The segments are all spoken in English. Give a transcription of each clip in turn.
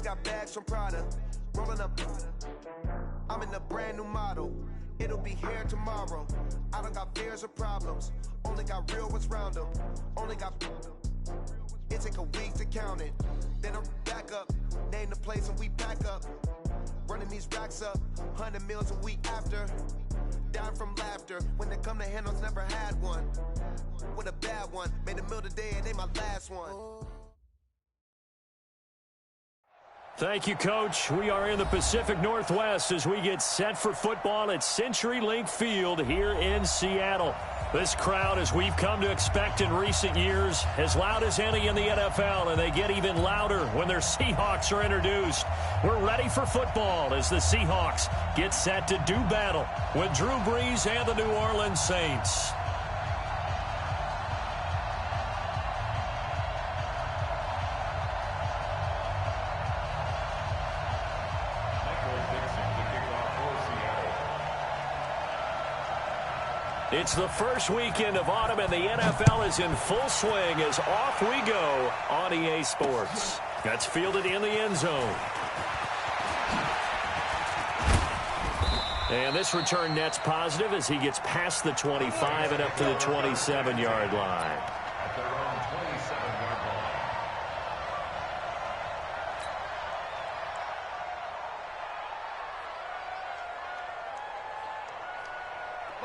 just got bags from Prada. Rolling up. I'm in a brand new model. It'll be here tomorrow. I don't got fears or problems. Only got real what's round them. Only got. It take a week to count it. Then I'm back up. Name the place and we pack up. Running these racks up. 100 meals a week after. Dying from laughter. When they come to handles, never had one. With a bad one. Made a meal today and they my last one. Thank you, Coach. We are in the Pacific Northwest as we get set for football at CenturyLink Field here in Seattle. This crowd, as we've come to expect in recent years, as loud as any in the NFL, and they get even louder when their Seahawks are introduced. We're ready for football as the Seahawks get set to do battle with Drew Brees and the New Orleans Saints. It's the first weekend of autumn, and the NFL is in full swing as off we go on EA Sports. That's fielded in the end zone. And this return net's positive as he gets past the 25 and up to the 27-yard line. At their own 27-yard line.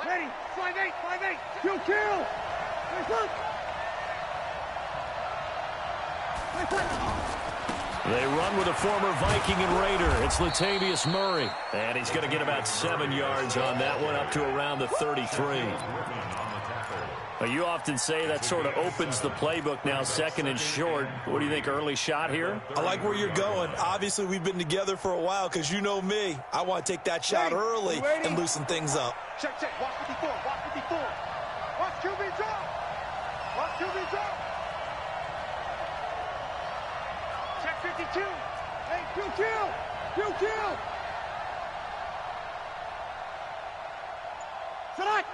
Ready, 5-8, 5-8, kill, kill! They run with a former Viking and Raider. It's Latavius Murray. And he's going to get about 7 yards on that one, up to around the 33. Well, you often say that sort of opens the playbook now, second and short. What do you think, early shot here? I like where you're going. Obviously, we've been together for a while because you know me. I want to take that shot early and loosen things up. Check, check, watch 54, watch 54. Watch QB drop. Watch QB drop. Check 52. Hey, kill. Select.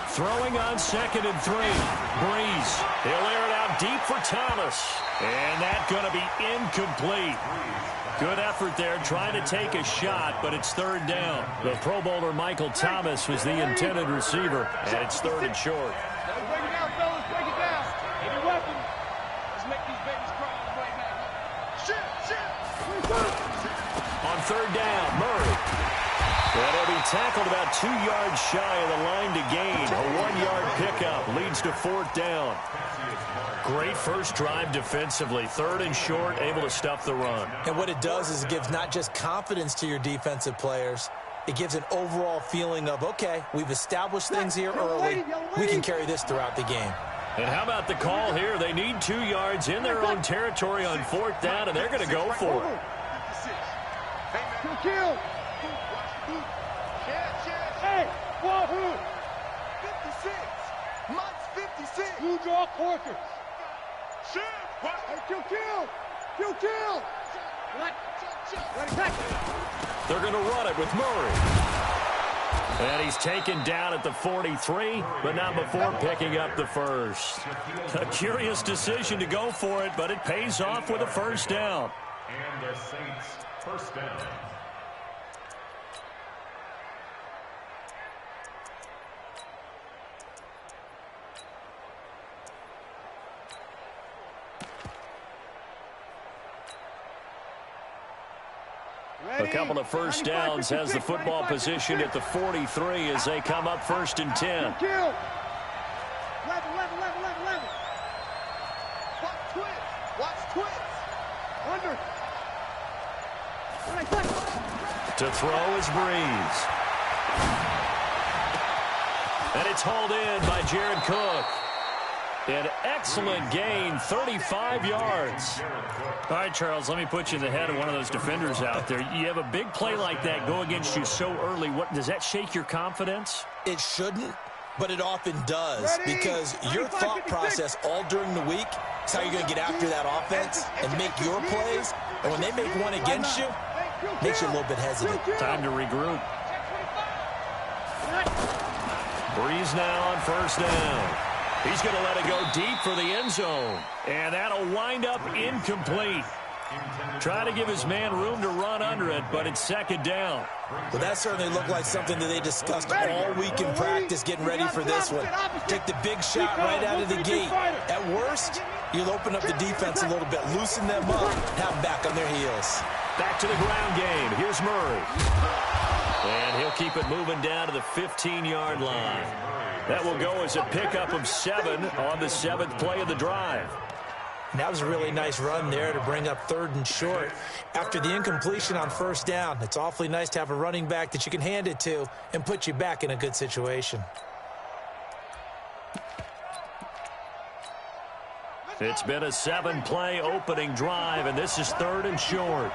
Throwing on 2nd and 3. Brees. He'll air it out deep for Thomas. And that's going to be incomplete. Good effort there, trying to take a shot, but it's 3rd down. The Pro Bowler Michael Thomas was the intended receiver, and it's 3rd and short. Break it down, fellas, break it down. Any weapons? Let's make these babies cry on the way back. Shit. On 3rd down, Murray. And he'll be tackled about 2 yards shy of the line to gain. A 1-yard pickup leads to 4th down. Great first drive defensively. 3rd and short, able to stuff the run. And what it does is it gives not just confidence to your defensive players, it gives an overall feeling of, okay, we've established things here early. We can carry this throughout the game. And how about the call here? They need 2 yards in their own territory on 4th down, and they're going to go for it. Kill. Hey, wahoo! 56. Mike's 56. You draw quarters. Shit. Hey, kill. They're going to run it with Murray. And he's taken down at the 43, but not before picking up the first. A curious decision to go for it, but it pays off with a first down. And the Saints first down. A couple of first downs has the football position at the 43 as they come up 1st and 10. Level. Watch twist. Under. To throw is Brees. And it's hauled in by Jared Cook. An excellent gain, 35 yards. All right, Charles, let me put you in the head of one of those defenders out there. You have a big play like that go against you so early. What does that shake your confidence? It shouldn't, but it often does because your thought process all during the week is how you're going to get after that offense and make your plays. And when they make one against you, it makes you a little bit hesitant. Time to regroup. Brees now on 1st down. He's going to let it go deep for the end zone. And that'll wind up incomplete. Try to give his man room to run under it, but it's second down. Well, that certainly looked like something that they discussed all week in practice getting ready for this one. Take the big shot right out of the gate. At worst, you'll open up the defense a little bit, loosen them up, have them back on their heels. Back to the ground game. Here's Murray. And he'll keep it moving down to the 15-yard line. That will go as a pickup of 7 on the 7th play of the drive. And that was a really nice run there to bring up 3rd and short. After the incompletion on 1st down, it's awfully nice to have a running back that you can hand it to and put you back in a good situation. It's been a 7-play opening drive, and this is 3rd and short.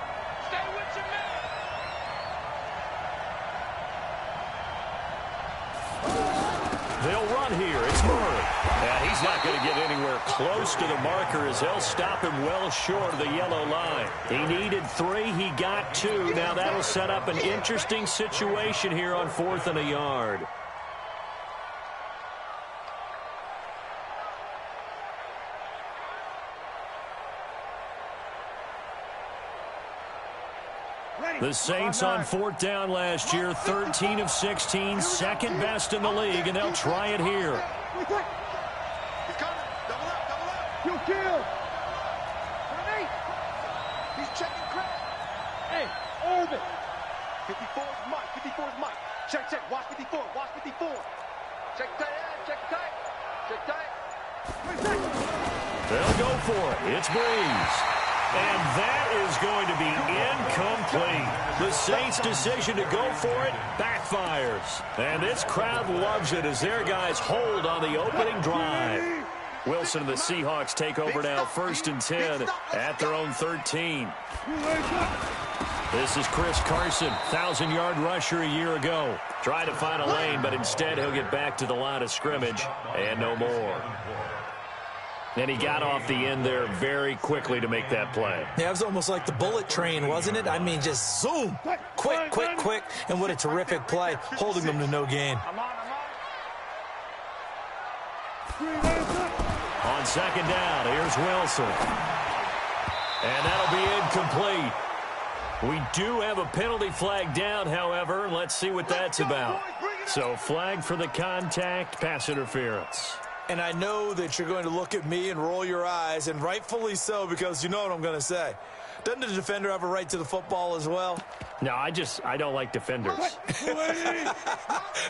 They'll run here. It's Murray. And he's not going to get anywhere close to the marker as they'll stop him well short of the yellow line. He needed 3. He got 2. Now that'll set up an interesting situation here on 4th and a yard. The Saints on 4th down last year, 13 of 16, second best in the league, and they'll try it here. He's coming. Double up. You kill. He's checking crack. Hey, Irvin. 54 is Mike. 54 is Mike. Check. Watch 54. Watch 54. Check tight. Check tight. Check tight. They'll go for it. It's Breeze. And that is going to be incomplete. The Saints' decision to go for it backfires. And this crowd loves it as their guys hold on the opening drive. Wilson and the Seahawks take over now, 1st and 10 at their own 13. This is Chris Carson, 1,000-yard rusher a year ago. Tried to find a lane, but instead he'll get back to the line of scrimmage and no more. And he got off the end there very quickly to make that play. Yeah, it was almost like the bullet train, wasn't it? I mean, just zoom, quick, and what a terrific play, holding them to no gain. On 2nd down, here's Wilson. And that'll be incomplete. We do have a penalty flag down, however. Let's see what that's about. So flag for the contact, pass interference. And I know that you're going to look at me and roll your eyes, and rightfully so, because you know what I'm going to say. Doesn't the defender have a right to the football as well? No, I don't like defenders.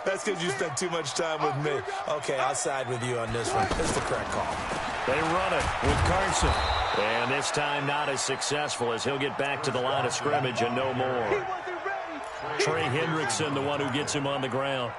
That's because you spent too much time with me. Okay, I'll side with you on this one. It's the correct call. They run it with Carson. And this time not as successful as he'll get back to the line of scrimmage and no more. Trey Hendrickson, the one who gets him on the ground.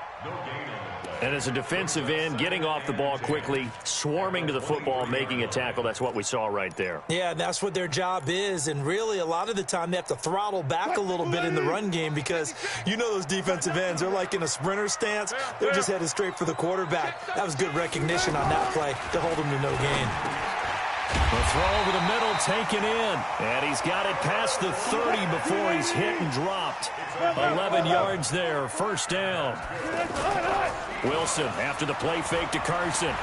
And as a defensive end, getting off the ball quickly, swarming to the football, making a tackle, that's what we saw right there. Yeah, that's what their job is. And really, a lot of the time, they have to throttle back a little bit in the run game because you know those defensive ends, they're like in a sprinter stance. They're just headed straight for the quarterback. That was good recognition on that play to hold him to no gain. The throw over the middle taken in. And he's got it past the 30 before he's hit and dropped. 11 yards there, 1st down. Wilson after the play fake to Carson.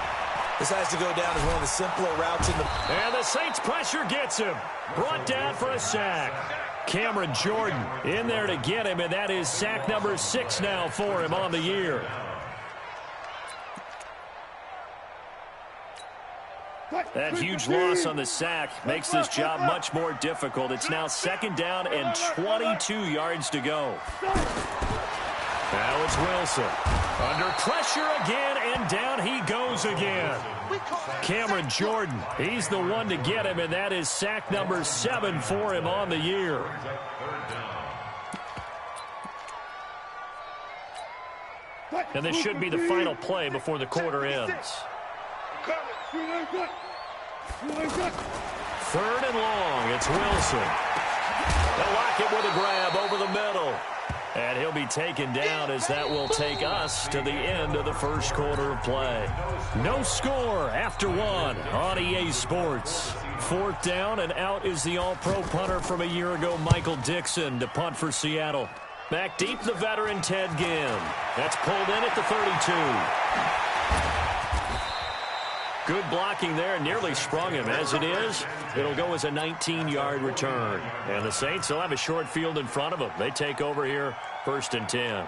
This has to go down as one of the simpler routes in the... And the Saints pressure gets him. Brought down for a sack. Cameron Jordan in there to get him, and that is sack number 6 now for him on the year. That huge loss on the sack makes this job much more difficult. It's now 2nd down and 22 yards to go. Now it's Wilson. Under pressure again, and down he goes again. Cameron Jordan, he's the one to get him, and that is sack number 7 for him on the year. And this should be the final play before the quarter ends. 3rd and long, it's Wilson. They'll lock it with a grab over the middle. And he'll be taken down as that will take us to the end of the 1st quarter of play. No score after 1 on EA Sports. 4th down, and out is the all-pro punter from a year ago, Michael Dixon, to punt for Seattle. Back deep, the veteran Ted Ginn. That's pulled in at the 32. Good blocking there, nearly sprung him. As it is, it'll go as a 19-yard return. And the Saints will have a short field in front of them. They take over here, 1st and 10.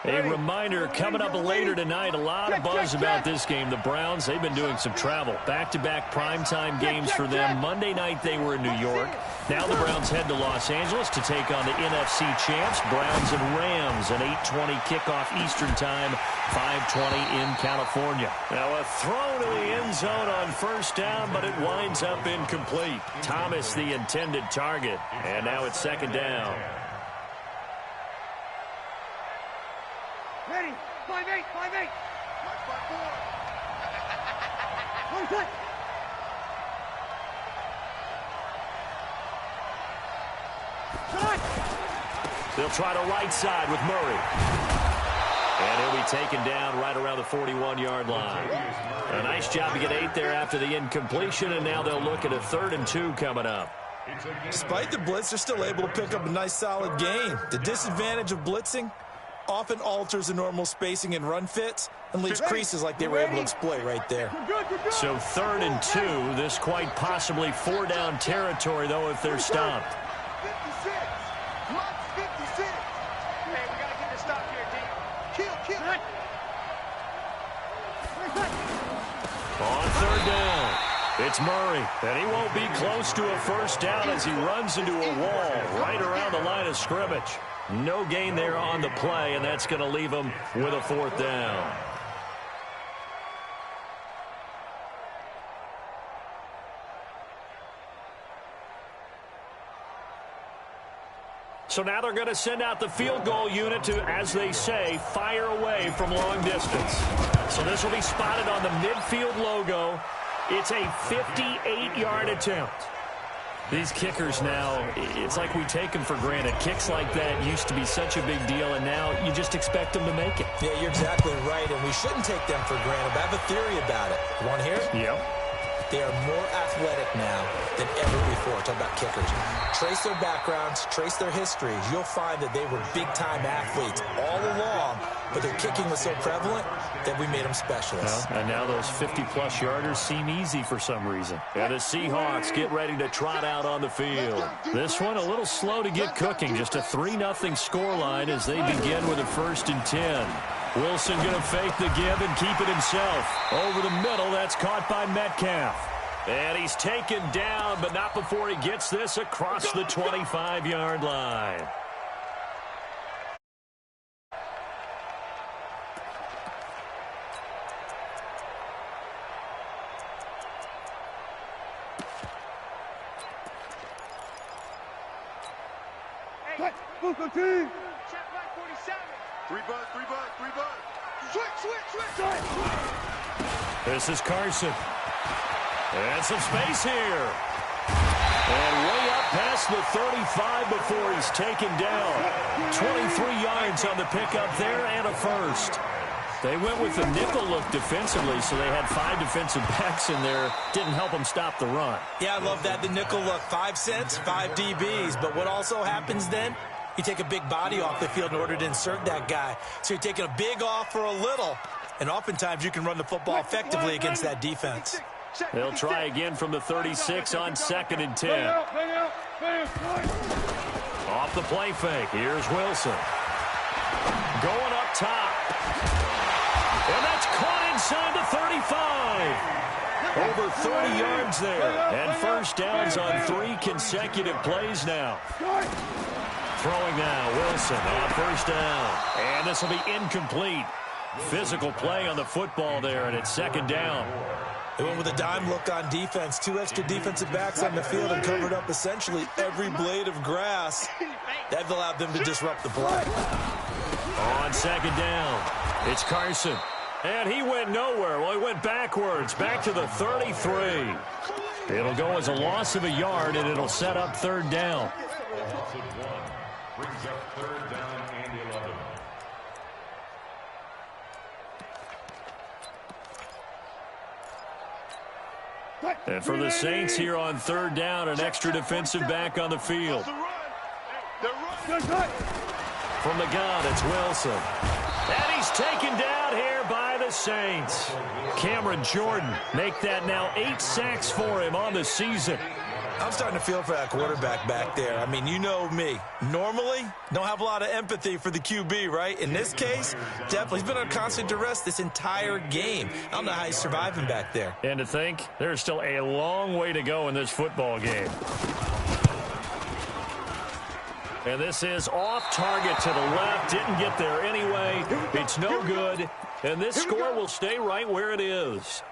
A reminder, coming up later tonight, a lot of buzz about this game. The Browns, they've been doing some travel. Back-to-back primetime games for them. Monday night they were in New York. Now the Browns head to Los Angeles to take on the NFC champs, Browns and Rams, an 8:20 kickoff Eastern time, 5:20 in California. Now a throw to the end zone on 1st down, but it winds up incomplete. Thomas the intended target, and now it's 2nd down. Ready, 5-8, 5-8. 5-4. They'll try to right side with Murray. And he'll be taken down right around the 41-yard line. A nice job to get 8 there after the incompletion, and now they'll look at a 3rd and 2 coming up. Despite the blitz, they're still able to pick up a nice solid gain. The disadvantage of blitzing often alters the normal spacing and run fits and leaves creases like they were able to exploit right there. So 3rd and 2, this quite possibly 4-down territory, though, if they're stopped. 56. Lock 56. Hey, we got to get this stop here, D. Kill. On 3rd down, it's Murray, and he won't be close to a 1st down as he runs into a wall right around the line of scrimmage. No gain there on the play, and that's going to leave him with a 4th down. So now they're going to send out the field goal unit to, as they say, fire away from long distance. So this will be spotted on the midfield logo. It's a 58-yard attempt. These kickers now, it's like we take them for granted. Kicks like that used to be such a big deal, and now you just expect them to make it. Yeah, you're exactly right, and we shouldn't take them for granted. But I have a theory about it. You want to hear it? Yep. They are more athletic now than ever before. Talk about kickers. Trace their backgrounds, trace their histories. You'll find that they were big-time athletes all along, but their kicking was so prevalent that we made them specialists. Well, and now those 50-plus yarders seem easy for some reason. And the Seahawks get ready to trot out on the field. This one a little slow to get cooking. Just a 3-0 scoreline as they begin with a 1st and 10. Wilson going to fake the give and keep it himself. Over the middle, that's caught by Metcalf. And he's taken down, but not before he gets this across the 25-yard line. Hey, Buko team. Check right 47. 3 bud. Switch. This is Carson. And some space here. And way up past the 35 before he's taken down. 23 yards on the pickup there and a 1st. They went with the nickel look defensively, so they had 5 defensive backs in there. Didn't help them stop the run. Yeah, I love that, the nickel look. 5 cents, 5 DBs. But what also happens then? You take a big body off the field in order to insert that guy. So you're taking a big off for a little. And oftentimes you can run the football effectively against that defense. They'll try again from the 36 on 2nd and 10. Off the play fake. Here's Wilson. Going up top. And that's caught inside the 35. Over 30 yards there. And 1st downs on 3 consecutive plays now. Throwing now, Wilson on 1st down. And this will be incomplete. Physical play on the football there, and it's 2nd down. They went with a dime look on defense. 2 extra defensive backs on the field and covered up essentially every blade of grass. That allowed them to disrupt the play. On 2nd down, it's Carson. And he went nowhere. Well, he went backwards, back to the 33. It'll go as a loss of a yard, and it'll set up 3rd down. Brings up 3rd down and 11. And for the Saints here on 3rd down, an extra defensive back on the field. From the gun, it's Wilson. And he's taken down here by the the Saints. Cameron Jordan make that now 8 sacks for him on the season. I'm starting to feel for that quarterback back there. I mean, you know me. Normally, don't have a lot of empathy for the QB, right? In this case, definitely. He's been on constant duress this entire game. I don't know how he's surviving back there. And to think, there's still a long way to go in this football game. And this is off target to the left. Didn't get there anyway. It's no good. And this score will stay right where it is.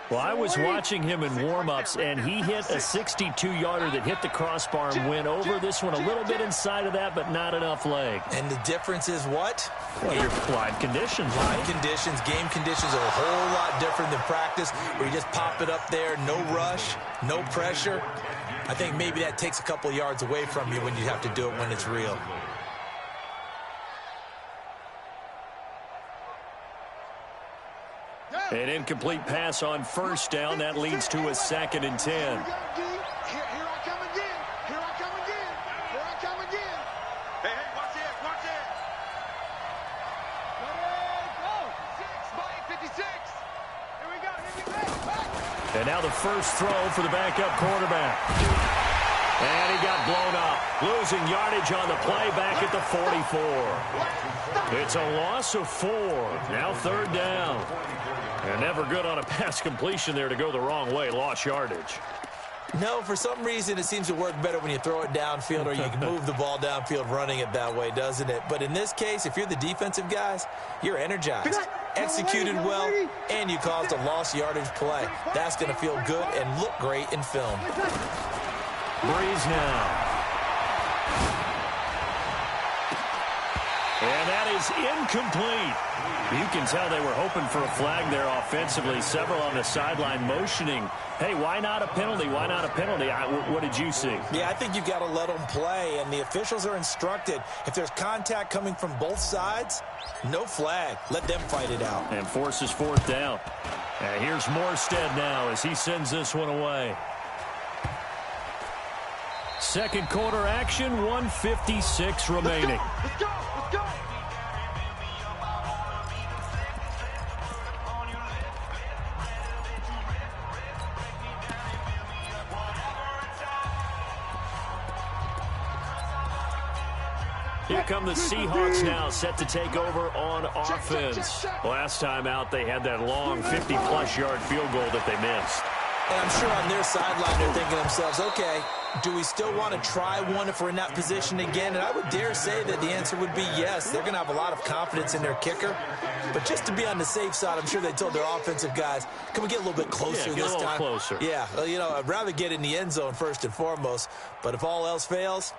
Well, I was watching him in warm-ups, and he hit a 62-yarder that hit the crossbar and went over. This one a little bit inside of that, but not enough leg. And the difference is what? Well, your live conditions, right? Live conditions, game conditions are a whole lot different than practice, where you just pop it up there, no rush, no pressure. I think maybe that takes a couple of yards away from you when you have to do it when it's real. An incomplete pass on first down. That leads to a 2nd and 10. Here I come again. Here I come again. Here I come again. Hey, watch it, watch it. Ready, go. 6 by 56. Here we go. Back. And now the first throw for the backup quarterback. And he got blown up. Losing yardage on the play back at the 44. It's a loss of 4. Now 3rd down. And never good on a pass completion there to go the wrong way. Lost yardage. No, for some reason it seems to work better when you throw it downfield or you can move the ball downfield running it that way, doesn't it? But in this case, if you're the defensive guys, you're energized, executed well, and you caused a lost yardage play. That's going to feel good and look great in film. Breeze now. And that is incomplete. You can tell they were hoping for a flag there offensively. Several on the sideline motioning. Hey, why not a penalty? Why not a penalty? What did you see? Yeah, I think you've got to let them play, and the officials are instructed. If there's contact coming from both sides, no flag. Let them fight it out. And forces 4th down. And here's Morstead now as he sends this one away. Second quarter action, 1:56 remaining. Let's go. Let's go. Here come the Seahawks now, set to take over on offense. Last time out, they had that long 50-plus yard field goal that they missed. And I'm sure on their sideline they're thinking to themselves, okay, do we still want to try one if we're in that position again? And I would dare say that the answer would be yes. They're going to have a lot of confidence in their kicker. But just to be on the safe side, I'm sure they told their offensive guys, can we get a little bit closer this time? Yeah, get a little closer. Yeah, well, you know, I'd rather get in the end zone first and foremost. But if all else fails,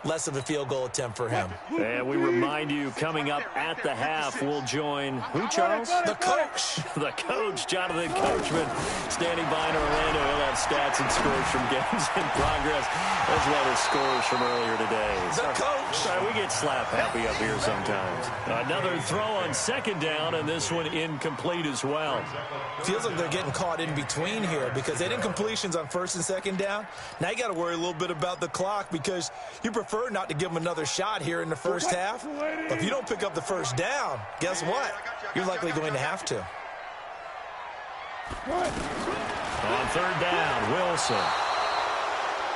less of a field goal attempt for him. And we remind you, coming up at the half, we'll join who, Charles? The coach. The coach, Jonathan Coachman, standing by in Orlando. He'll have stats and scores from games in progress, as well as scores from earlier today. The coach. Sorry, we get slap happy up here sometimes. Another throw on 2nd down, and this one incomplete as well. Feels like they're getting caught in between here because they did incompletions on 1st and 2nd down. Now you got to worry a little bit about the clock because you prefer not to give them another shot here in the first half. But if you don't pick up the first down, guess what? You're likely going to have to. On 3rd down, Wilson.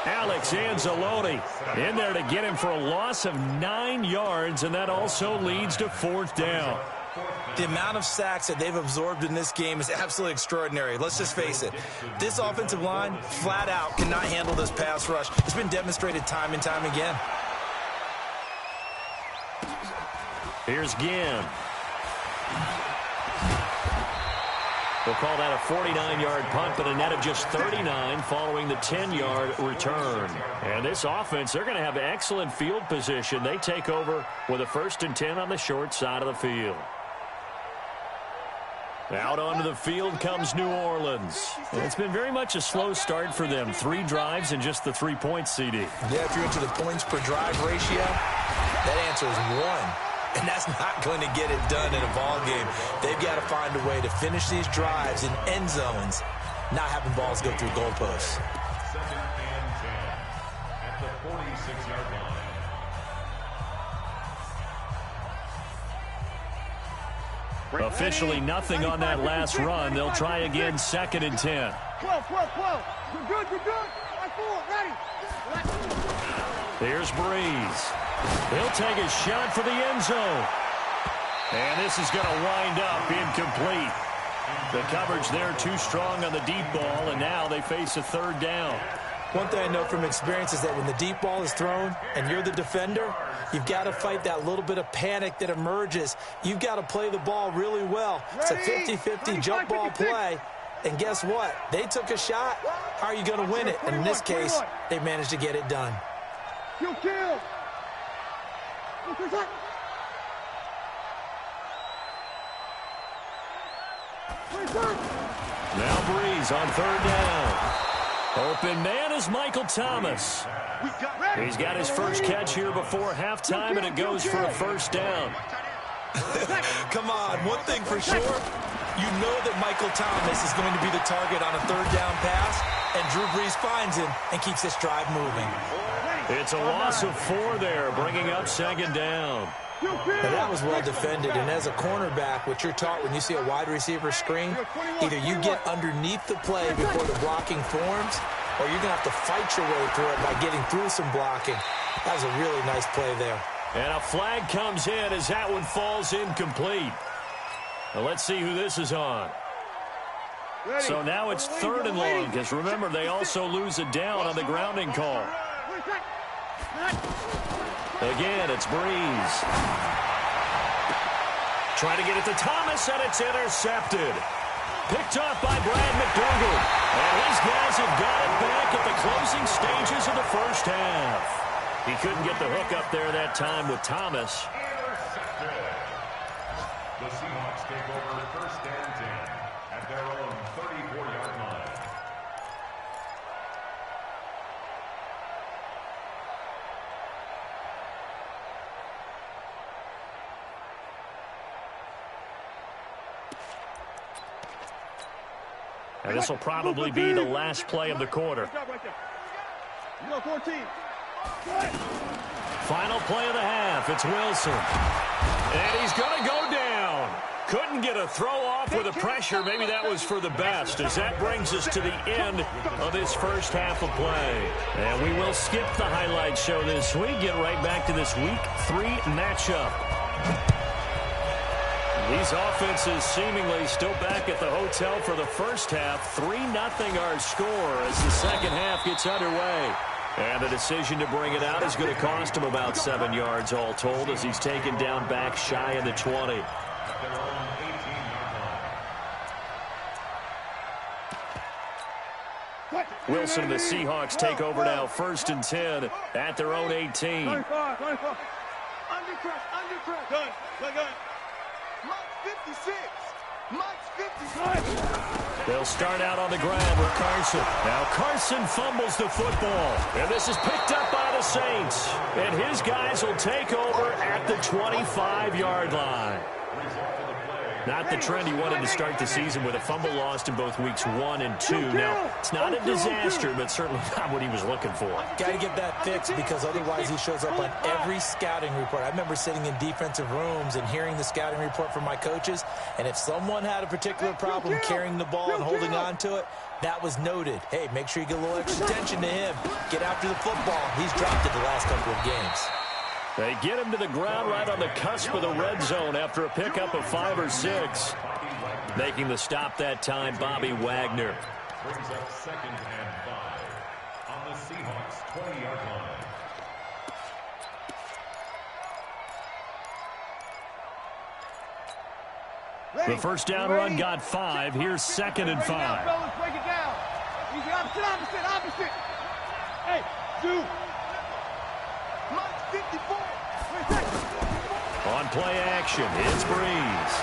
Alex Anzalone in there to get him for a loss of 9 yards, and that also leads to 4th down. The amount of sacks that they've absorbed in this game is absolutely extraordinary. Let's just face it. This offensive line, flat out, cannot handle this pass rush. It's been demonstrated time and time again. Here's Ginn. We'll call that a 49-yard punt, but a net of just 39 following the 10-yard return. And this offense, they're going to have excellent field position. They take over with a 1st and 10 on the short side of the field. Out onto the field comes New Orleans. And it's been very much a slow start for them. 3 drives and just the 3 points, CD. Yeah, if you're into the points per drive ratio, that answer is 1. And that's not going to get it done in a ball game. They've got to find a way to finish these drives in end zones, not having balls go through goalposts. 2nd and 10 at the 46-yard line. Officially nothing on that last run. They'll try again, 2nd and 10. 12. You're good. Right forward, ready. Here's Breeze. He'll take a shot for the end zone. And this is going to wind up incomplete. The coverage there too strong on the deep ball, and now they face a 3rd down. One thing I know from experience is that when the deep ball is thrown and you're the defender, you've got to fight that little bit of panic that emerges. You've got to play the ball really well. It's a 50-50 jump ball play. And guess what? They took a shot. How are you going to win it? And in this case, they managed to get it done. Kill. Now Breeze on 3rd down. Open man is Michael Thomas. He's got his first catch here before halftime, and it goes for a 1st down. Come on, one thing for sure, you know that Michael Thomas is going to be the target on a 3rd down pass, and Drew Brees finds him and keeps this drive moving. It's a loss of 4 there, bringing up 2nd down. Now that was well defended, and as a cornerback, what you're taught when you see a wide receiver screen, either you get underneath the play before the blocking forms, or you're going to have to fight your way through it by getting through some blocking. That was a really nice play there. And a flag comes in as that one falls incomplete. Now let's see who this is on. So now it's 3rd and long, because remember, they also lose a down on the grounding call. Again, it's Breeze. Trying to get it to Thomas, and it's intercepted. Picked off by Brad McDougald. And his guys have got it back at the closing stages of the 1st half. He couldn't get the hook up there that time with Thomas. Intercepted. The Seahawks take over 1st and 10 at their own 34-yard line. And this will probably be the last play of the quarter. Final play of the half. It's Wilson. And he's going to go down. Couldn't get a throw off with the pressure. Maybe that was for the best, as that brings us to the end of this 1st half of play. And we will skip the highlight show this week. Get right back to this Week 3 matchup. These offenses seemingly still back at the hotel for the 1st half. 3-0 our score as the 2nd half gets underway. And the decision to bring it out is going to cost him about 7 yards all told, as he's taken down back shy of the 20. Wilson and the Seahawks take over now, 1st and 10 at their own 18. 25. Under press. Done. Mike 56. Mike 56. They'll start out on the ground with Carson. Now Carson fumbles the football. And this is picked up by the Saints. And his guys will take over at the 25-yard line. Not the trend he wanted to start the season, with a fumble lost in both weeks 1 and 2. Now, it's not a disaster, but certainly not what he was looking for. Got to get that fixed, because otherwise he shows up on every scouting report. I remember sitting in defensive rooms and hearing the scouting report from my coaches, and if someone had a particular problem carrying the ball and holding on to it, that was noted. Hey, make sure you get a little extra attention to him. Get after the football. He's dropped it the last couple of games. They get him to the ground right on the cusp of the red zone after a pickup of 5 or 6. Making the stop that time, Bobby Wagner. Brings up 2nd and 5 on the Seahawks 20-yard line. The first down run got 5. Here's 2nd and 5. Break it down. Easy, opposite. Hey, dude. Mike 54. On play action, it's Breeze.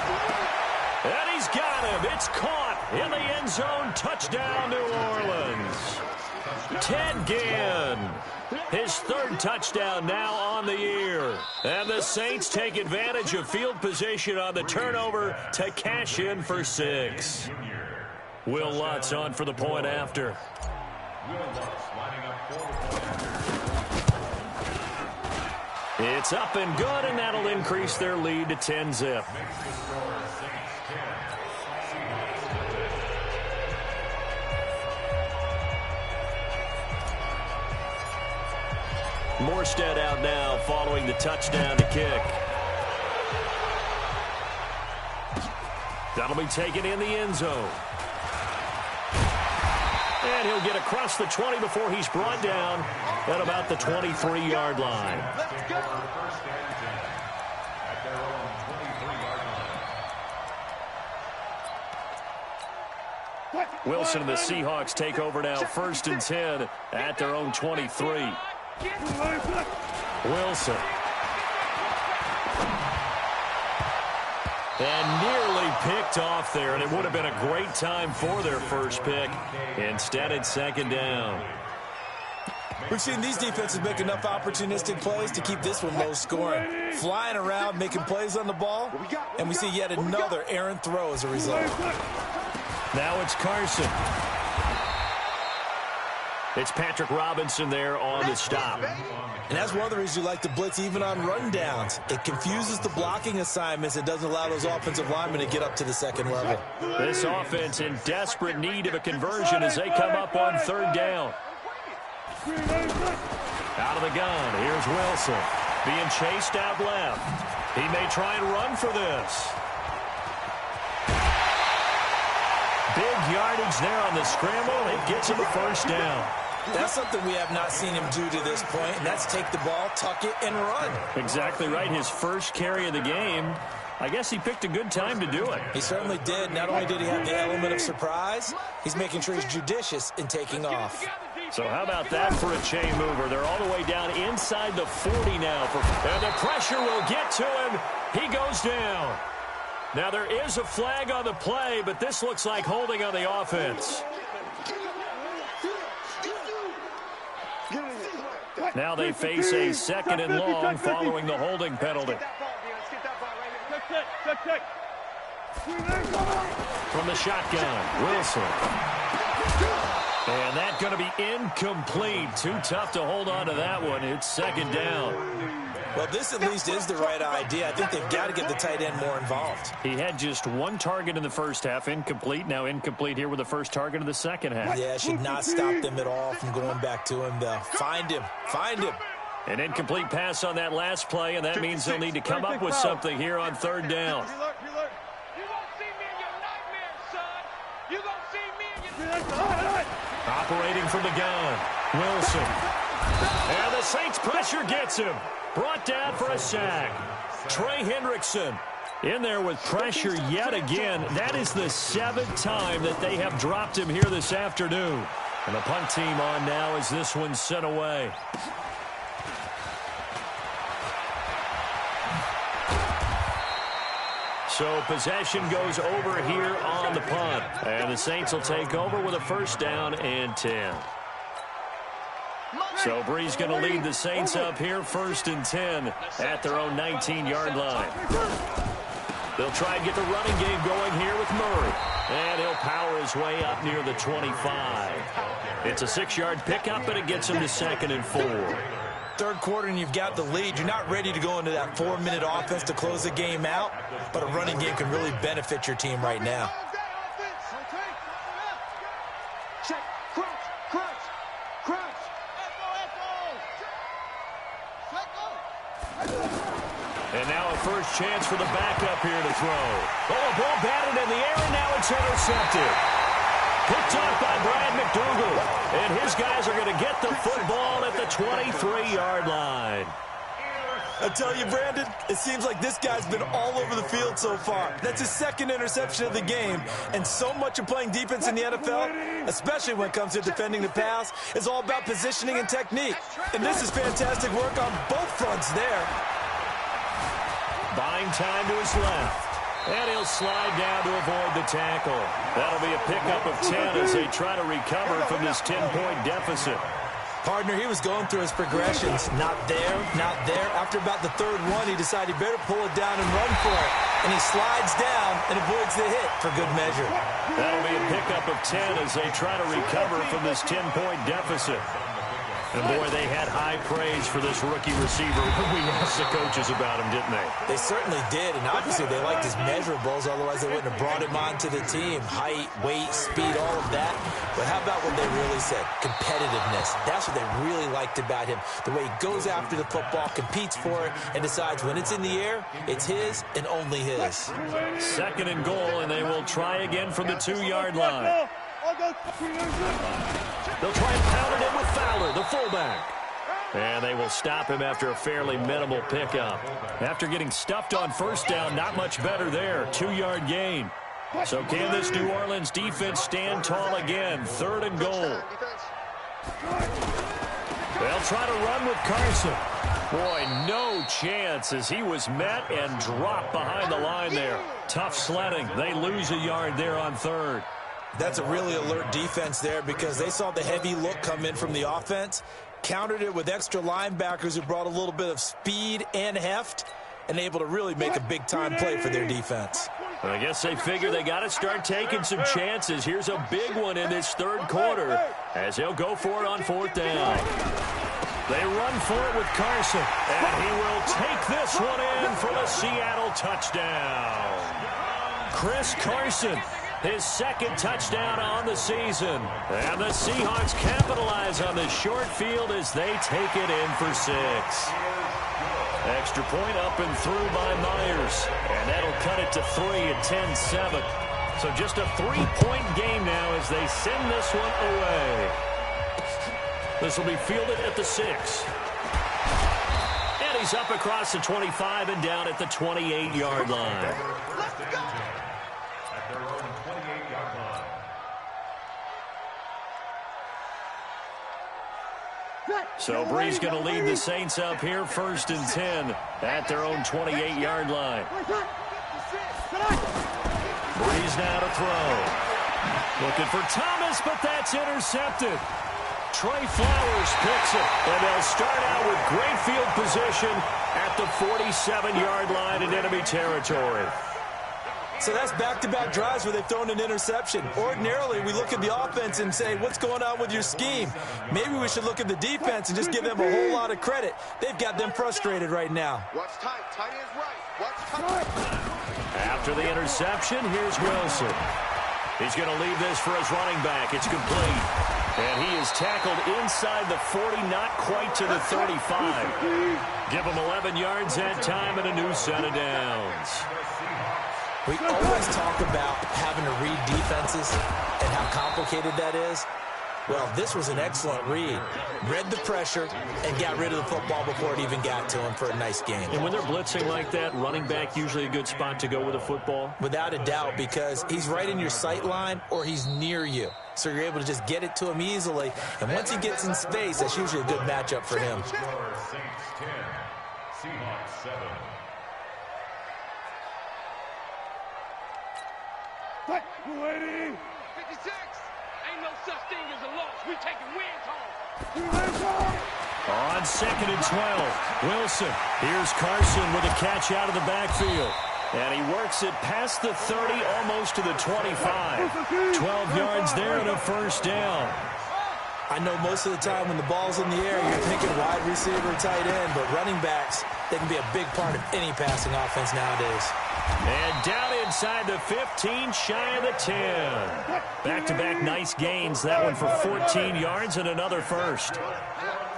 And he's got him. It's caught in the end zone. Touchdown, New Orleans. Ted Ginn, his 3rd touchdown now on the year. And the Saints take advantage of field position on the turnover to cash in for 6. Will Lutz on for the point after. Will Lutz lining up for the point after. It's up and good, and that'll increase their lead to 10-zip. Morstead out now following the touchdown to kick. That'll be taken in the end zone. And he'll get across the 20 before he's brought down at about the 23-yard line. Let's go. Wilson and the Seahawks take over now, 1st and 10 at their own 23. Wilson. And nearly picked off there, and it would have been a great time for their first pick. Instead, it's 2nd down. We've seen these defenses make enough opportunistic plays to keep this one low scoring. Flying around, making plays on the ball, and we see yet another errant throw as a result. Now it's Carson. It's Patrick Robinson there on the stop. And that's one of the reasons you like to blitz even on rundowns. It confuses the blocking assignments and doesn't allow those offensive linemen to get up to the second level. This offense in desperate need of a conversion as they come up on 3rd down. Out of the gun, here's Wilson. Being chased out left. He may try and run for this. Big yardage there on the scramble. It gets him a 1st down. That's something we have not seen him do to this point, and that's take the ball, tuck it, and run. Exactly right. His first carry of the game. I guess he picked a good time to do it. He certainly did. Not only did he have the element of surprise, he's making sure he's judicious in taking off. So how about that for a chain mover? They're all the way down inside the 40 now. And the pressure will get to him. He goes down. Now there is a flag on the play, but this looks like holding on the offense. Now they face a 2nd and long following the holding penalty. From the shotgun, Wilson. And that's going to be incomplete. Too tough to hold on to that one. It's 2nd down. Well, this at least is the right idea. I think they've got to get the tight end more involved. He had just 1 target in the first half, incomplete. Now incomplete here with the first target of the second half. Yeah, should not stop them at all from going back to him, though. Find him. Find him. An incomplete pass on that last play, and that means they'll need to come up with something here on 3rd down. Operating from the gun, Wilson. And the Saints pressure gets him. Brought down for a sack. Trey Hendrickson in there with pressure yet again. That is the 7th time that they have dropped him here this afternoon. And the punt team on now as this one's sent away. So possession goes over here on the punt. And the Saints will take over with a 1st down and 10. So Bree's going to lead the Saints up here, 1st and 10 at their own 19-yard line. They'll try and get the running game going here with Murray. And he'll power his way up near the 25. It's a 6-yard pickup, but it gets him to 2nd and 4. 3rd quarter and you've got the lead. You're not ready to go into that 4-minute offense to close the game out, but a running game can really benefit your team right now. Check, crunch. And now a first chance for the backup here to throw. Oh, a ball batted in the air, and now it's intercepted. Picked off by Brad McDougal. And his guys are going to get the football at the 23-yard line. I tell you, Brandon, it seems like this guy's been all over the field so far. That's his 2nd interception of the game. And so much of playing defense in the NFL, especially when it comes to defending the pass, is all about positioning and technique. And this is fantastic work on both fronts there. Buying time to his left. And he'll slide down to avoid the tackle. That'll be a pickup of 10 as they try to recover from this 10-point deficit. Partner, he was going through his progressions. Not there, not there. After about the 3rd one, he decided he better pull it down and run for it. And he slides down and avoids the hit for good measure. That'll be a pickup of 10 as they try to recover from this 10-point deficit. And, boy, they had high praise for this rookie receiver when we asked the coaches about him, didn't they? They certainly did, and obviously they liked his measurables, otherwise they wouldn't have brought him onto the team. Height, weight, speed, all of that. But how about what they really said? Competitiveness. That's what they really liked about him. The way he goes after the football, competes for it, and decides when it's in the air, it's his and only his. 2nd and goal, and they will try again from the 2-yard line. They'll try and pound it in with Fowler, the fullback. And they will stop him after a fairly minimal pickup. After getting stuffed on 1st down, not much better there. 2-yard gain. So can this New Orleans defense stand tall again? 3rd and goal. They'll try to run with Carson. Boy, no chance as he was met and dropped behind the line there. Tough sledding. They lose a yard there on 3rd. That's a really alert defense there because they saw the heavy look come in from the offense, countered it with extra linebackers who brought a little bit of speed and heft, and able to really make a big-time play for their defense. I guess they figure they got to start taking some chances. Here's a big one in this 3rd quarter as they'll go for it on 4th down. They run for it with Carson, and he will take this one in for the Seattle touchdown. Chris Carson, his 2nd touchdown on the season. And the Seahawks capitalize on this short field as they take it in for 6. Extra point up and through by Myers. And that'll cut it to 3 at 10-7. So just a 3-point game now as they send this one away. This will be fielded at the 6. And he's up across the 25 and down at the 28-yard line. So Bree's going to lead the Saints up here 1st and 10 at their own 28-yard line. Breeze now to throw. Looking for Thomas, but that's intercepted. Trey Flowers picks it, and they'll start out with great field position at the 47-yard line in enemy territory. So that's back-to-back drives where they've thrown an interception. Ordinarily, we look at the offense and say, what's going on with your scheme? Maybe we should look at the defense and just give them a whole lot of credit. They've got them frustrated right now. Watch tight. Tight ends right. Watch tight. After the interception, here's Wilson. He's going to leave this for his running back. It's complete. And he is tackled inside the 40, not quite to the 35. Give him 11 yards that time and a new set of downs. We always talk about having to read defenses and how complicated that is. Well, this was an excellent read. Read the pressure and got rid of the football before it even got to him for a nice game. And when they're blitzing like that, running back usually a good spot to go with a football? Without a doubt, because he's right in your sight line or he's near you. So you're able to just get it to him easily. And once he gets in space, that's usually a good matchup for him. Saints 10, Seahawks 7. What? 56. Ain't no such thing as a loss. We taking wins home. On 2nd and 12, Wilson. Here's Carson with a catch out of the backfield. And he works it past the 30, almost to the 25. 12 yards there and a 1st down. I know most of the time when the ball's in the air, you're thinking wide receiver, tight end, but running backs, they can be a big part of any passing offense nowadays. And down inside the 15, shy of the 10. Back-to-back nice gains, that one for 14 yards and another 1st.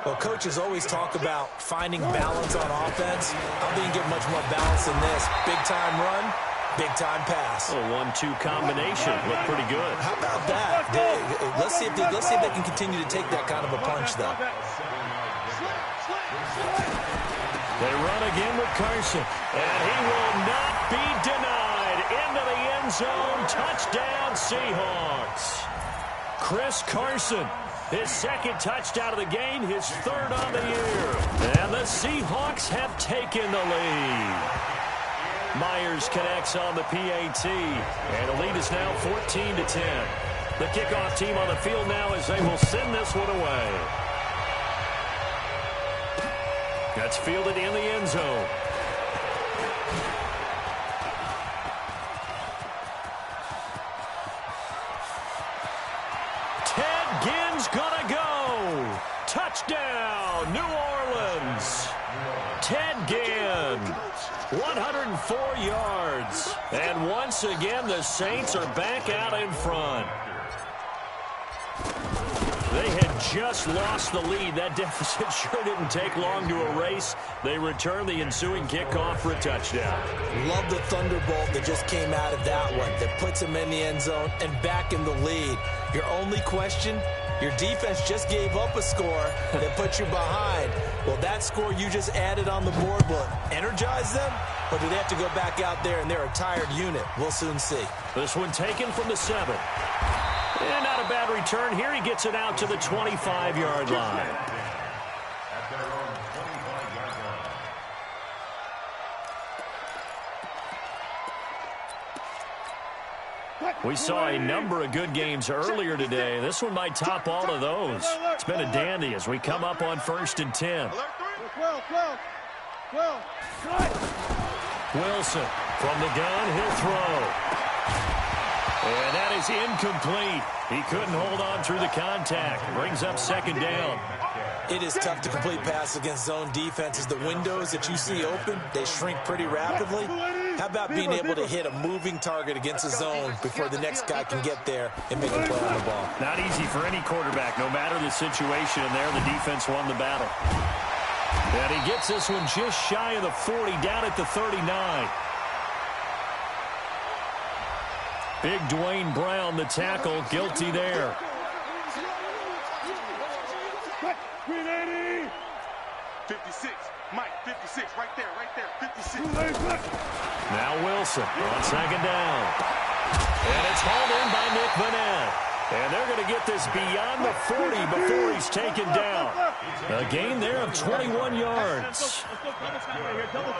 Well, coaches always talk about finding balance on offense. I don't think you get much more balance than this. Big-time run, big-time pass. A 1-2 combination. Looked pretty good. How about that? Let's see if they can continue to take that kind of a punch, though. They run again with Carson, and he will not be denied. Into the end zone, touchdown Seahawks. Chris Carson, his 2nd touchdown of the game, his 3rd on the year. And the Seahawks have taken the lead. Myers connects on the PAT, and the lead is now 14-10. The kickoff team on the field now as they will send this one away. That's fielded in the end zone. Ted Ginn's gonna go. Touchdown, New Orleans. Ted Ginn, 104 yards. And once again, the Saints are back out in front. They had just lost the lead. That deficit sure didn't take long to erase. They return the ensuing kickoff for a touchdown. Love the thunderbolt that just came out of that one that puts them in the end zone and back in the lead. Your only question, your defense just gave up a score that put you behind. Well, that score you just added on the board will energize them, or do they have to go back out there and they're a tired unit? We'll soon see. This one taken from the 7. And not a bad return here. He gets it out to the 25-yard line. At their own 25-yard line. We saw a number of good games earlier today. This one might top all of those. It's been a dandy as we come up on 1st and 10. Wilson from the gun. He'll throw. And that is incomplete. He couldn't hold on through the contact. Brings up 2nd down. It is tough to complete passes against zone defenses. The windows that you see open, they shrink pretty rapidly. How about being able to hit a moving target against a zone before the next guy can get there and make a play on the ball? Not easy for any quarterback. No matter the situation in there, the defense won the battle. And he gets this one just shy of the 40, down at the 39. Big Dwayne Brown, the tackle, guilty there. 56, Mike, 56, right there, 56. Now Wilson on 2nd down. And it's hauled in by Nick Vanette. And they're going to get this beyond the 40 before he's taken down. A gain there of 21 yards.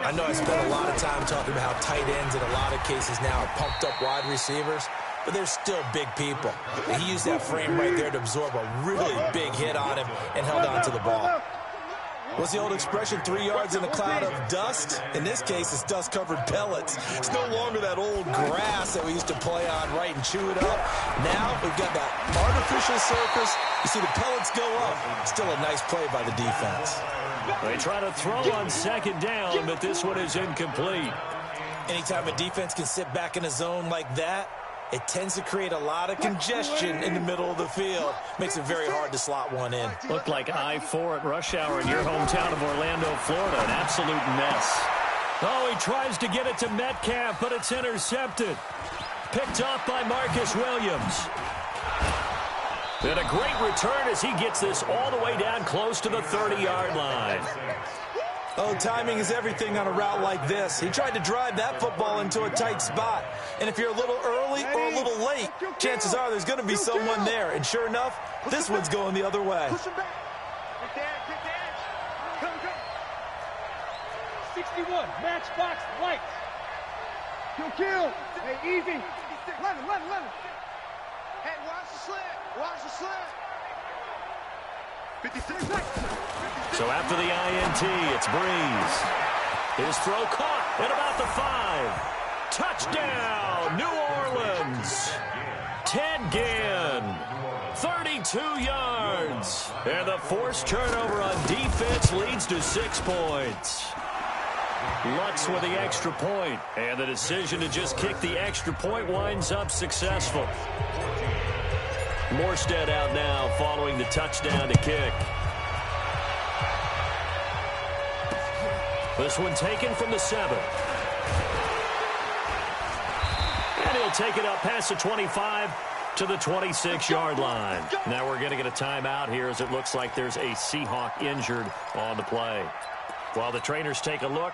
I know I spent a lot of time talking about how tight ends in a lot of cases now are pumped up wide receivers, but they're still big people. And he used that frame right there to absorb a really big hit on him and held on to the ball. What's the old expression, 3 yards in a cloud of dust? In this case, it's dust-covered pellets. It's no longer that old grass that we used to play on, right, and chew it up. Now we've got that artificial surface. You see the pellets go up. Still a nice play by the defense. They try to throw on 2nd down, but this one is incomplete. Anytime a defense can sit back in a zone like that, it tends to create a lot of congestion in the middle of the field. Makes it very hard to slot one in. Looked like I-4 at rush hour in your hometown of Orlando, Florida. An absolute mess. Oh, he tries to get it to Metcalf, but it's intercepted. Picked off by Marcus Williams. And a great return as he gets this all the way down close to the 30-yard line. Oh, timing is everything on a route like this. He tried to drive that football into a tight spot. And if you're a little early or a little late, chances are there's going to be someone there. And sure enough, this one's going the other way. 61, matchbox lights. Kill. Hey, easy. Let him. Hey, watch the slant. 56. So after the INT, it's Breeze. His throw caught at about the 5. Touchdown, New Orleans. Ted Ginn, 32 yards. And the forced turnover on defense leads to 6 points. Lutz with the extra point, and the decision to just kick the extra point winds up successful. Morstead out now following the touchdown to kick. This one taken from the 7. And he'll take it up past the 25 to the 26-yard line. Now we're going to get a timeout here as it looks like there's a Seahawk injured on the play. While the trainers take a look,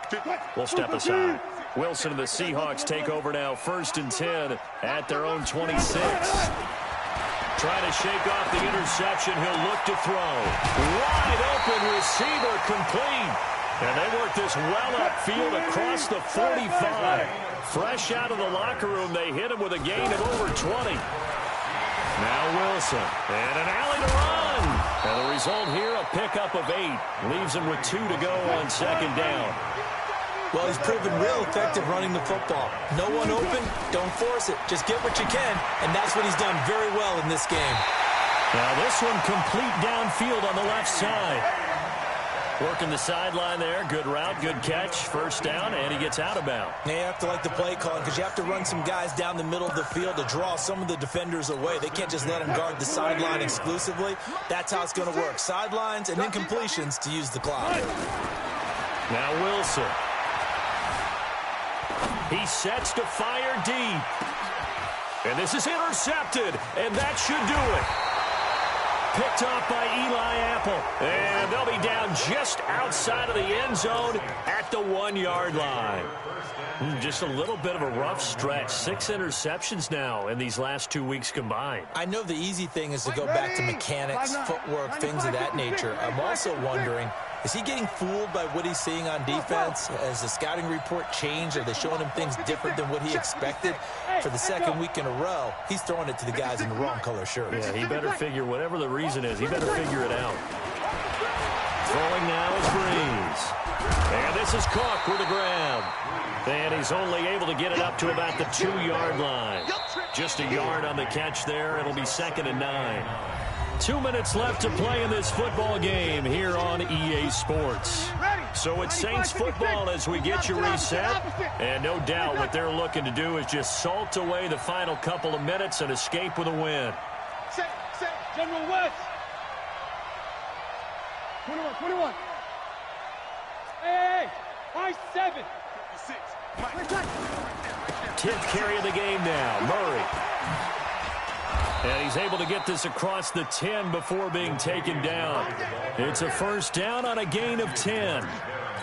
we'll step aside. Wilson and the Seahawks take over now, 1st and 10 at their own 26. Trying to shake off the interception. He'll look to throw. Wide open receiver complete. And they work this well upfield across the 45. Fresh out of the locker room, they hit him with a gain of over 20. Now Wilson. And an alley to run. And the result here, a pickup of 8. Leaves him with 2 to go on 2nd down. Well, he's proven real effective running the football. No one open, don't force it. Just get what you can, and that's what he's done very well in this game. Now this one complete downfield on the left side. Working the sideline there. Good route, good catch. First down, and he gets out of bounds. You have to like the play calling because you have to run some guys down the middle of the field to draw some of the defenders away. They can't just let them guard the sideline exclusively. That's how it's going to work. Sidelines and then completions to use the clock. Now Wilson. He sets to fire deep. And this is intercepted, and that should do it. Picked off by Eli Apple. And they'll be down just outside of the end zone at the 1-yard line. Just a little bit of a rough stretch. 6 interceptions now in these last 2 weeks combined. I know the easy thing is to go back to mechanics, footwork, things of that nature. I'm also wondering, is he getting fooled by what he's seeing on defense? Has the scouting report changed? Are they showing him things different than what he expected? For the second week in a row, he's throwing it to the guys in the wrong color shirts. Yeah, he better figure, whatever the reason is, he better figure it out. Throwing now is Breeze. And this is Cook with a grab. And he's only able to get it up to about the 2-yard line. Just a yard on the catch there. It'll be 2nd and 9. 2 minutes left to play in this football game here on EA Sports. So it's Saints football as we get you reset. And no doubt what they're looking to do is just salt away the final couple of minutes and escape with a win. Set, General West. 21. Hey, I-7. 10th carry of the game now, Murray. And he's able to get this across the 10 before being taken down. It's a first down on a gain of 10.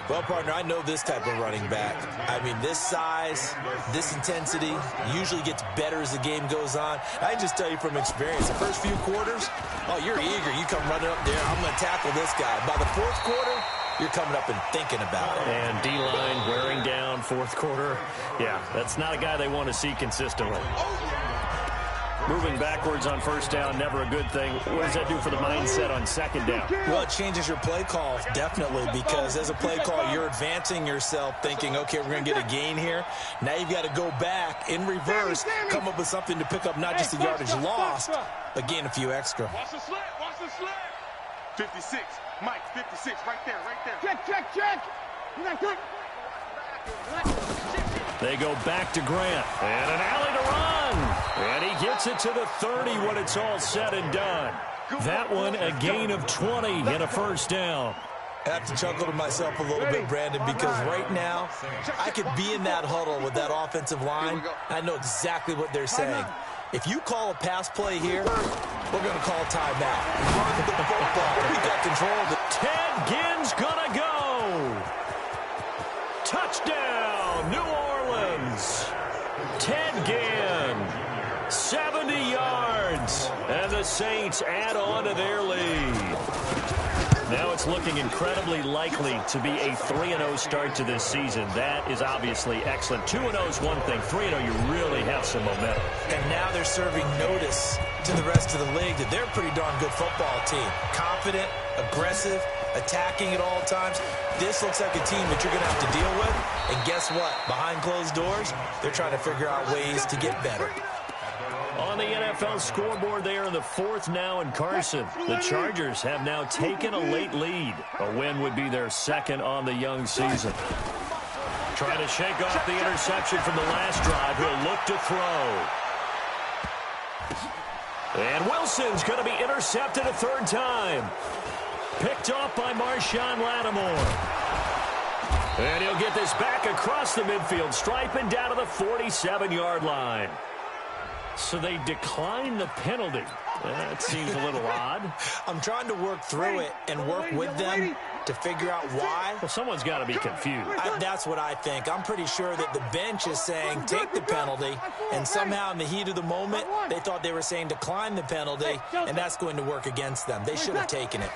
Well, partner, I know this type of running back. I mean, this size, this intensity usually gets better as the game goes on. I can just tell you from experience, the first few quarters, oh, you're eager. You come running up there, I'm going to tackle this guy. By the fourth quarter, you're coming up and thinking about it. And D-line wearing down fourth quarter. Yeah, that's not a guy they want to see consistently. Moving backwards on first down, never a good thing. What does that do for the mindset on second down? Well, it changes your play call, definitely, because as a play call, you're advancing yourself thinking, okay, we're going to get a gain here. Now you've got to go back in reverse, come up with something to pick up not just the yardage lost, but gain a few extra. Watch the slant. 56. Mike, 56, right there. Check. You got good. They go back to Grant. And an alley to run. And he gets it to the 30 when it's all said and done. That one a gain of 20 and a first down. I have to chuckle to myself a little bit, Brandon, because right now I could be in that huddle with that offensive line. I know exactly what they're saying. If you call a pass play here, we're going to call a timeout. Run the football. We got control of it. Ted Ginn's going to go. Touchdown, New Orleans. Ted Ginn, 70 yards. And the Saints add on to their lead. Now it's looking incredibly likely to be a 3-0 start to this season. That is obviously excellent. 2-0 is one thing. 3-0, you really have some momentum. And now they're serving notice to the rest of the league that they're a pretty darn good football team. Confident, aggressive, attacking at all times. This looks like a team that you're going to have to deal with. And guess what? Behind closed doors, they're trying to figure out ways to get better. On the NFL scoreboard there in the 4th now in Carson. The Chargers have now taken a late lead. A win would be their 2nd on the young season. Trying to shake off the interception from the last drive. He'll look to throw. And Wilson's going to be intercepted a 3rd time. Picked off by Marshawn Lattimore. And he'll get this back across the midfield stripe and down to the 47-yard line. So they decline the penalty. That seems a little odd. I'm trying to work through it and work with them to figure out why. Well, someone's got to be confused. That's what I think. I'm pretty sure that the bench is saying take the penalty, and somehow in the heat of the moment, they thought they were saying decline the penalty, and that's going to work against them. They should have taken it.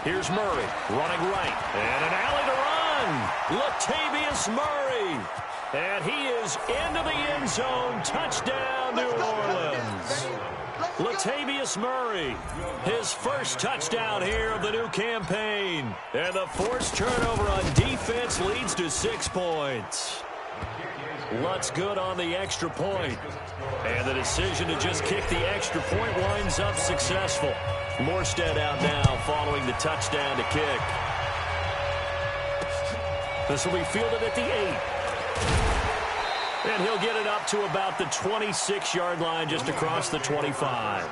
Here's Murray running right, and an alley to run. Latavius Murray. And he is into the end zone. Touchdown, New Orleans. Latavius Murray, his first touchdown here of the new campaign. And the forced turnover on defense leads to 6 points. Lutz good on the extra point. And the decision to just kick the extra point winds up successful. Morstead out now following the touchdown to kick. This will be fielded at the 8. And he'll get it up to about the 26-yard line, just across the 25. At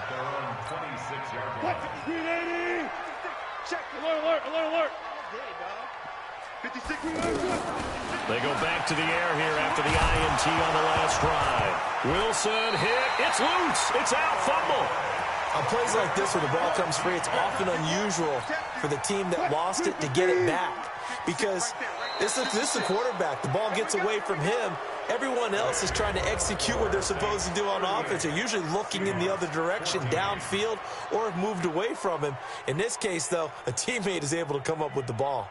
their own 26-yard line. 380! Check! Alert, alert, alert, alert! 56. They go back to the air here after the INT on the last drive. Wilson hit. It's loose. It's out. Fumble. On plays like this where the ball comes free, it's often unusual for the team that lost it to get it back. Because this is the quarterback. The ball gets away from him. Everyone else is trying to execute what they're supposed to do on offense. They're usually looking in the other direction, downfield, or have moved away from him. In this case, though, a teammate is able to come up with the ball.